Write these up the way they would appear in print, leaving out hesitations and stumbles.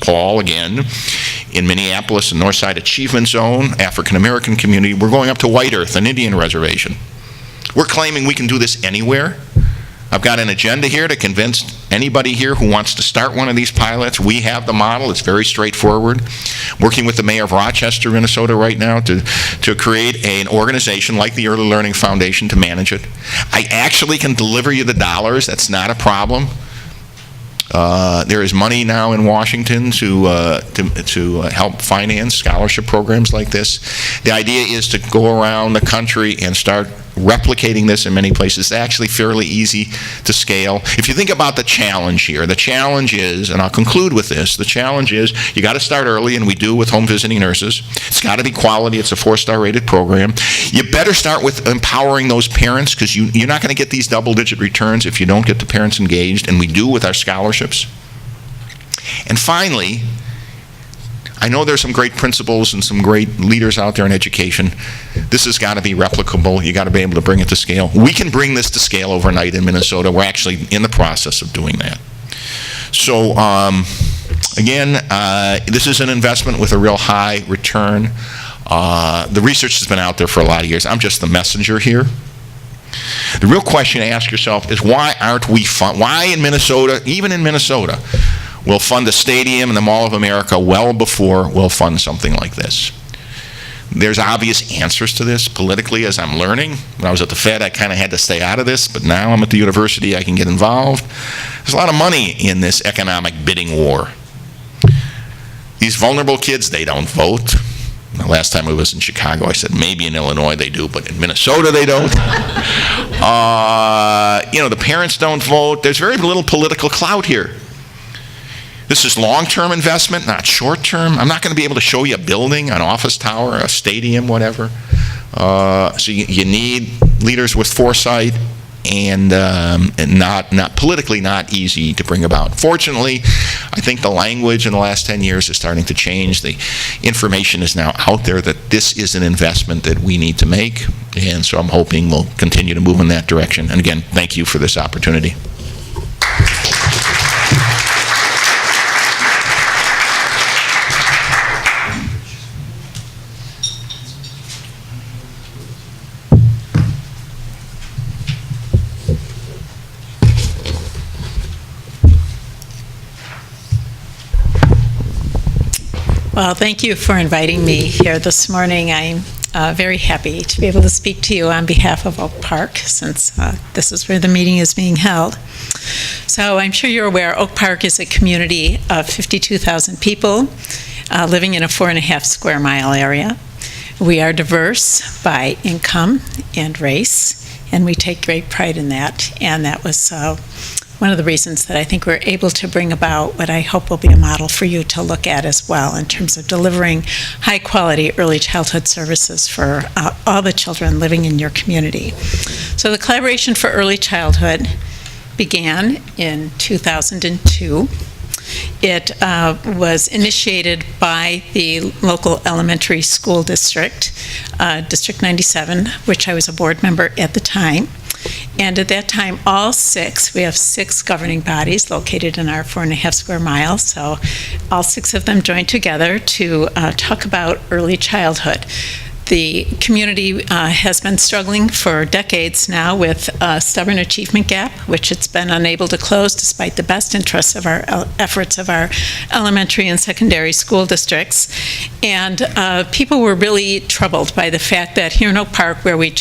Paul again, in Minneapolis and Northside Achievement Zone, African American community. We're going up to White Earth, an Indian reservation. We're claiming we can do this anywhere. I've got an agenda here to convince anybody here who wants to start one of these pilots. We have the model. It's very straightforward. Working with the mayor of Rochester, Minnesota right now to create an organization like the Early Learning Foundation to manage it. I actually can deliver you the dollars. That's not a problem. There is money now in Washington to help finance scholarship programs like this. The idea is to go around the country and start replicating this in many places. It's actually fairly easy to scale. If you think about the challenge here, the challenge is, and I'll conclude with this, the challenge is you got to start early, and we do with home visiting nurses. It's got to be quality. It's a 4-star rated program. You better start with empowering those parents, because you're not going to get these double-digit returns if you don't get the parents engaged, and we do with our scholarships. And finally, I know there's some great principals and some great leaders out there in education. This has got to be replicable. You got to be able to bring it to scale. We can bring this to scale overnight in Minnesota. We're actually in the process of doing that. So again, this is an investment with a real high return. The research has been out there for a lot of years. I'm just the messenger here. The real question to ask yourself is, why aren't we why in Minnesota, even in Minnesota, we'll fund a stadium and the Mall of America well before we'll fund something like this? There's obvious answers to this politically, as I'm learning. When I was at the Fed, I kind of had to stay out of this, but now I'm at the university, I can get involved. There's a lot of money in this economic bidding war. These vulnerable kids, they don't vote. The last time I was in Chicago, I said maybe in Illinois they do, but in Minnesota they don't. The parents don't vote. There's very little political clout here. This is long-term investment, not short-term. I'm not going to be able to show you a building, an office tower, a stadium, whatever. So you need leaders with foresight and not politically not easy to bring about. Fortunately, I think the language in the last 10 years is starting to change. The information is now out there that this is an investment that we need to make, and so I'm hoping we'll continue to move in that direction. And again, thank you for this opportunity. Well, thank you for inviting me here this morning. I'm very happy to be able to speak to you on behalf of Oak Park, since this is where the meeting is being held. So I'm sure you're aware Oak Park is a community of 52,000 people living in a 4.5 square mile area. We are diverse by income and race, and we take great pride in that. And that was one of the reasons that I think we're able to bring about what I hope will be a model for you to look at as well, in terms of delivering high-quality early childhood services for all the children living in your community. So the Collaboration for Early Childhood began in 2002. It was initiated by the local elementary school district, District 97, which I was a board member at the time. And at that time, we have 6 governing bodies located in our 4.5 square miles. So all 6 of them joined together to talk about early childhood. The community has been struggling for decades now with a stubborn achievement gap, which it's been unable to close despite the best interests of our efforts of our elementary and secondary school districts. And people were really troubled by the fact that here in Oak Park, where we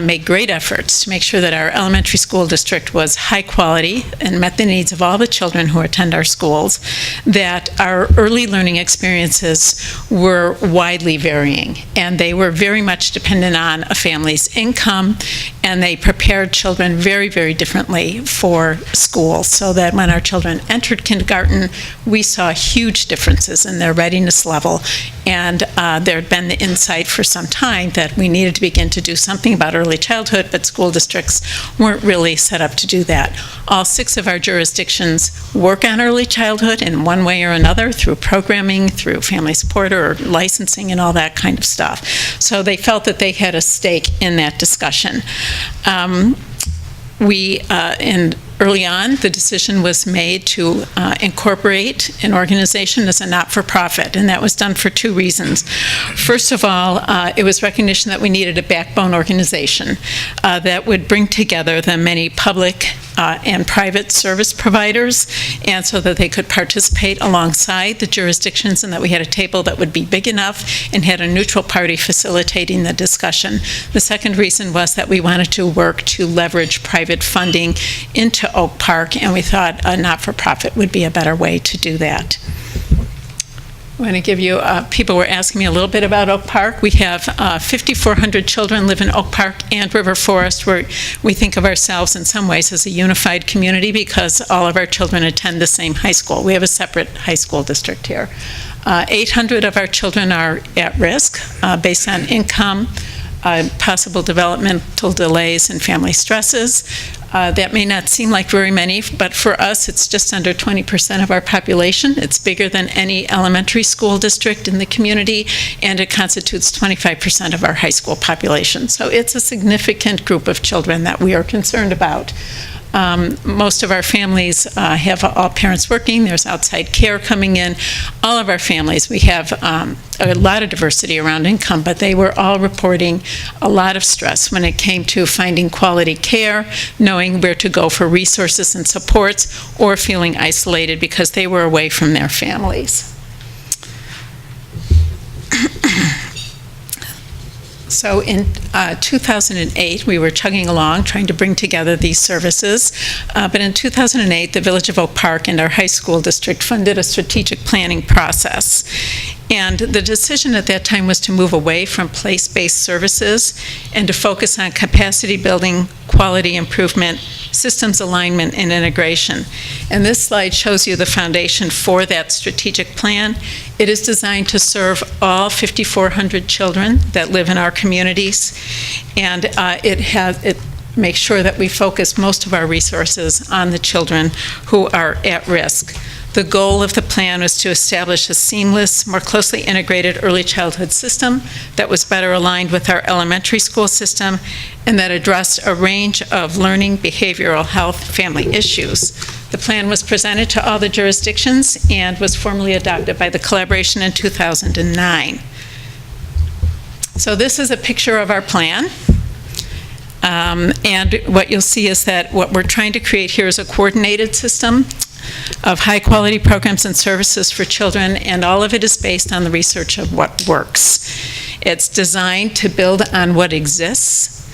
made great efforts to make sure that our elementary school district was high quality and met the needs of all the children who attend our schools, that our early learning experiences were widely varying. And they were very much dependent on a family's income, and they prepared children very, very differently for school, so that when our children entered kindergarten, we saw huge differences in their readiness level. And there had been the insight for some time that we needed to begin to do something about early childhood, but school districts weren't really set up to do that. All 6 of our jurisdictions work on early childhood in one way or another, through programming, through family support or licensing and all that kind of stuff. So they felt that they had a stake in that discussion. Early on, the decision was made to incorporate an organization as a not-for-profit, and that was done for two reasons. First of all, it was recognition that we needed a backbone organization that would bring together the many public and private service providers, and so that they could participate alongside the jurisdictions, and that we had a table that would be big enough and had a neutral party facilitating the discussion. The second reason was that we wanted to work to leverage private funding into Oak Park, and we thought a not-for-profit would be a better way to do that. I want to give you, people were asking me a little bit about Oak Park. We have 5,400 children live in Oak Park and River Forest, where we think of ourselves in some ways as a unified community because all of our children attend the same high school. We have a separate high school district here. 800 of our children are at risk based on income, possible developmental delays, and family stresses. That may not seem like very many, but for us, it's just under 20% of our population. It's bigger than any elementary school district in the community, and it constitutes 25% of our high school population. So it's a significant group of children that we are concerned about. Most of our families have all parents working. There's outside care coming in. All of our families, we have a lot of diversity around income, but they were all reporting a lot of stress when it came to finding quality care, knowing where to go for resources and supports, or feeling isolated because they were away from their families. So in 2008, we were chugging along, trying to bring together these services. But in 2008, the Village of Oak Park and our high school district funded a strategic planning process. And the decision at that time was to move away from place-based services and to focus on capacity building, quality improvement, systems alignment, and integration. And this slide shows you the foundation for that strategic plan. It is designed to serve all 5,400 children that live in our communities, and it makes sure that we focus most of our resources on the children who are at risk. The goal of the plan was to establish a seamless, more closely integrated early childhood system that was better aligned with our elementary school system and that addressed a range of learning, behavioral health, family issues. The plan was presented to all the jurisdictions and was formally adopted by the collaboration in 2009. So this is a picture of our plan. And what you'll see is that what we're trying to create here is a coordinated system of high-quality programs and services for children, and all of it is based on the research of what works. It's designed to build on what exists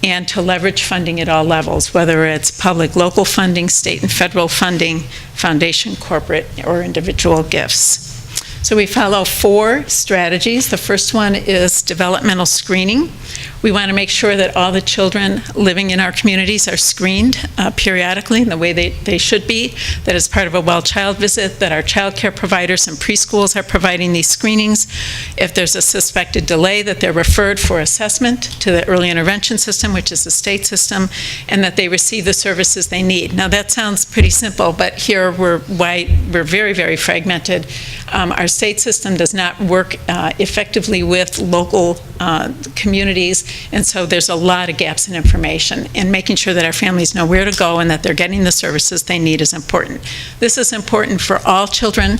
and to leverage funding at all levels, whether it's public, local funding, state and federal funding, foundation, corporate, or individual gifts. So we follow 4 strategies. The first one is developmental screening. We want to make sure that all the children living in our communities are screened periodically in the way they should be, that as part of a well-child visit, that our child care providers and preschools are providing these screenings. If there's a suspected delay, that they're referred for assessment to the early intervention system, which is the state system, and that they receive the services they need. Now that sounds pretty simple, but here we're very, very fragmented. Our state system does not work effectively with local communities, and so there's a lot of gaps in information, and making sure that our families know where to go and that they're getting the services they need is important. This is important for all children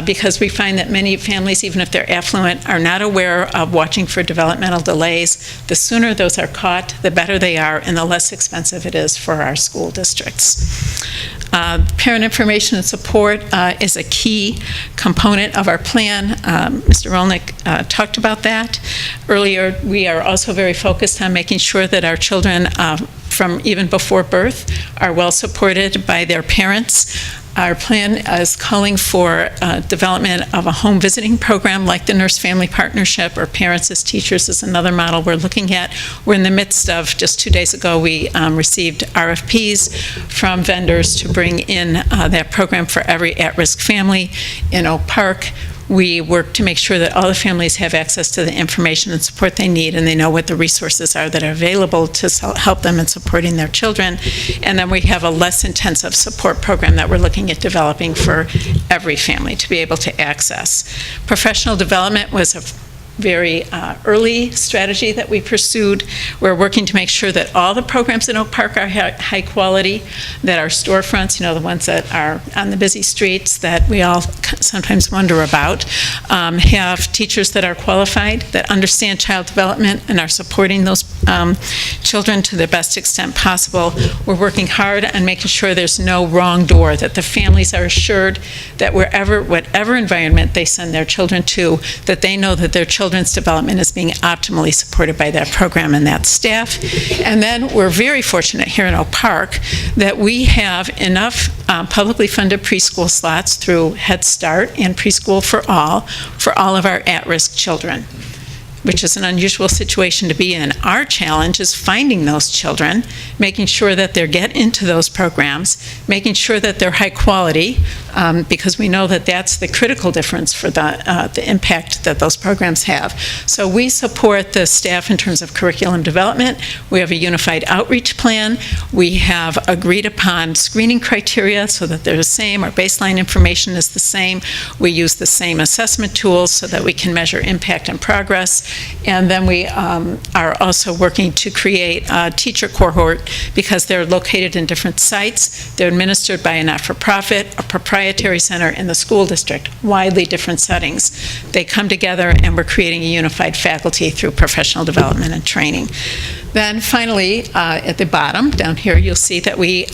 because we find that many families, even if they're affluent, are not aware of watching for developmental delays. The sooner those are caught, the better they are, and the less expensive it is for our school districts. Parent information and support is a key component of our plan. Mr. Rolnick talked about that earlier. We are also very focused on making sure that our children from even before birth are well supported by their parents. Our plan is calling for development of a home visiting program like the Nurse Family Partnership, or Parents as Teachers is another model we're looking at. We're in the midst of, just 2 days ago, we received RFPs from vendors to bring in that program for every at-risk family in Oak Park. We work to make sure that all the families have access to the information and support they need, and they know what the resources are that are available to help them in supporting their children. And then we have a less intensive support program that we're looking at developing for every family to be able to access. Professional development was a very early strategy that we pursued. We're working to make sure that all the programs in Oak Park are high quality, that our storefronts, the ones that are on the busy streets that we all sometimes wonder about, have teachers that are qualified, that understand child development and are supporting those children to the best extent possible. We're working hard on making sure there's no wrong door, that the families are assured that whatever environment they send their children to, that they know that their children's development is being optimally supported by that program and that staff. And then we're very fortunate here in Oak Park that we have enough publicly funded preschool slots through Head Start and Preschool for all of our at-risk children, which is an unusual situation to be in. Our challenge is finding those children, making sure that they get into those programs, making sure that they're high quality, because we know that that's the critical difference for the impact that those programs have. So we support the staff in terms of curriculum development. We have a unified outreach plan. We have agreed upon screening criteria so that they're the same. Our baseline information is the same. We use the same assessment tools so that we can measure impact and progress. And then we are also working to create a teacher cohort because they're located in different sites. They're administered by a not-for-profit, a proprietary center, in the school district, widely different settings. They come together and we're creating a unified faculty through professional development and training. Then finally, at the bottom down here, you'll see that we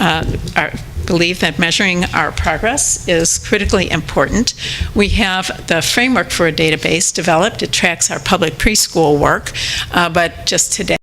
believe that measuring our progress is critically important. We have the framework for a database developed. It tracks our public preschool work, but just today